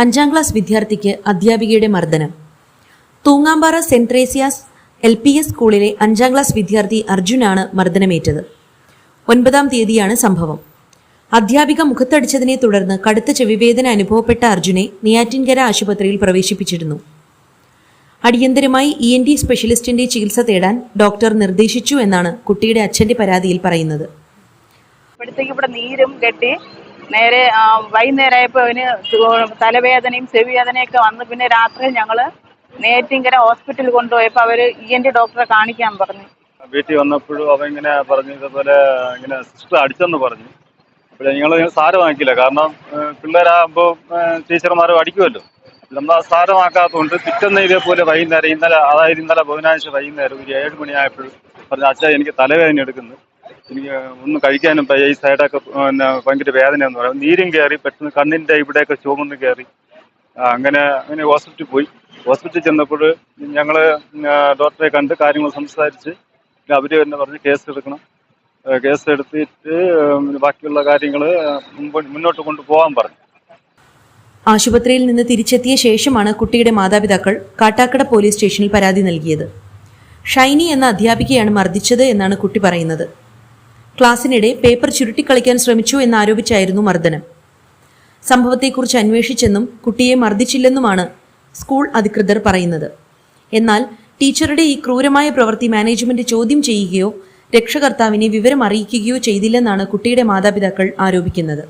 5ാം class വിദ്യാർത്ഥിക്ക് അധ്യാപികയുടെ മർദ്ദനം. Thoongampara saint Thresia's LPS സ്കൂളിലെ 5ാം ക്ലാസ് വിദ്യാർത്ഥി അർജുനാണ് മർദ്ദനമേറ്റത്. 9-ാം തീയതിയാണ് സംഭവം. അധ്യാപിക മുഖത്തടിച്ചതിനെ തുടർന്ന് കടുത്ത ചെവിവേദന അനുഭവപ്പെട്ട അർജുനെ നെയ്യാറ്റിൻകര ആശുപത്രിയിൽ പ്രവേശിപ്പിച്ചിരുന്നു. അടിയന്തരമായി ENT സ്പെഷ്യലിസ്റ്റിന്റെ ചികിത്സ തേടാൻ ഡോക്ടർ നിർദ്ദേശിച്ചു എന്നാണ് കുട്ടിയുടെ അച്ഛന്റെ പരാതിയിൽ പറയുന്നത്. ഇവിടെ നീരും കെട്ടി നേരെ വൈകുന്നേരമായപ്പോൾ അവന് തലവേദനയും ചെവിവേദനയൊക്കെ വന്ന് പിന്നെ രാത്രി ഞങ്ങൾ നെയ്യാറ്റിൻകര ഹോസ്പിറ്റലിൽ കൊണ്ടുപോയപ്പോൾ അവർ ENT ഡോക്ടറെ കാണിക്കാൻ പറഞ്ഞു. വീട്ടിൽ വന്നപ്പോഴും അവൻ ഇങ്ങനെ പറഞ്ഞു, ഇതുപോലെ ഇങ്ങനെ സിസ്റ്റർ അടിച്ചെന്ന് പറഞ്ഞു. അപ്പോൾ ഞങ്ങൾ സാരമാക്കില്ല, കാരണം പിള്ളേരാകുമ്പോൾ ടീച്ചർമാരും അടിക്കുമല്ലോ. നമ്മൾ സാരമാക്കാത്തതുകൊണ്ട് പിറ്റേന്ന് ഇതേപോലെ വൈകുന്നേരം ഇന്നലെ ബുധനാഴ്ച വൈകുന്നേരം ഒരു 7 മണിയായപ്പോൾ പറഞ്ഞു, അച്ഛാ എനിക്ക് തലവേദന എടുക്കുന്നു, എനിക്ക് ഒന്നും കഴിക്കാനും ഈ സൈഡൊക്കെ പിന്നെ ഭയങ്കര വേദനയെന്ന് പറയും. നീരും കയറി, പെട്ടെന്ന് കണ്ണിൻ്റെ ഇവിടെയൊക്കെ ചുവന്ന് കയറി. അങ്ങനെ ഹോസ്പിറ്റലിൽ പോയി. ഹോസ്പിറ്റലിൽ ചെന്നപ്പോൾ ഞങ്ങൾ ഡോക്ടറെ കണ്ട് കാര്യങ്ങൾ സംസാരിച്ച് അവർ തന്നെ പറഞ്ഞ് കേസ് എടുക്കണം, കേസ് എടുത്തിട്ട് ബാക്കിയുള്ള കാര്യങ്ങൾ മുന്നോട്ട് കൊണ്ടുപോകാൻ പറഞ്ഞു. ആശുപത്രിയിൽ നിന്ന് തിരിച്ചെത്തിയ ശേഷമാണ് കുട്ടിയുടെ മാതാപിതാക്കൾ കാട്ടാക്കട പോലീസ് സ്റ്റേഷനിൽ പരാതി നൽകിയത്. ഷൈനി എന്ന അധ്യാപികയാണ് മർദ്ദിച്ചത് എന്നാണ് കുട്ടി പറയുന്നത്. ക്ലാസ്സിനിടെ പേപ്പർ ചുരുട്ടിക്കളിക്കാൻ ശ്രമിച്ചു എന്നാരോപിച്ചായിരുന്നു മർദ്ദനം. സംഭവത്തെക്കുറിച്ച് അന്വേഷിച്ചെന്നും കുട്ടിയെ മർദ്ദിച്ചില്ലെന്നുമാണ് സ്കൂൾ അധികൃതർ പറയുന്നത്. എന്നാൽ ടീച്ചറുടെ ഈ ക്രൂരമായ പ്രവൃത്തി മാനേജ്മെന്റ് ചോദ്യം ചെയ്യുകയോ രക്ഷകർത്താവിനെ വിവരം അറിയിക്കുകയോ ചെയ്തില്ലെന്നാണ് കുട്ടിയുടെ മാതാപിതാക്കൾ ആരോപിക്കുന്നത്.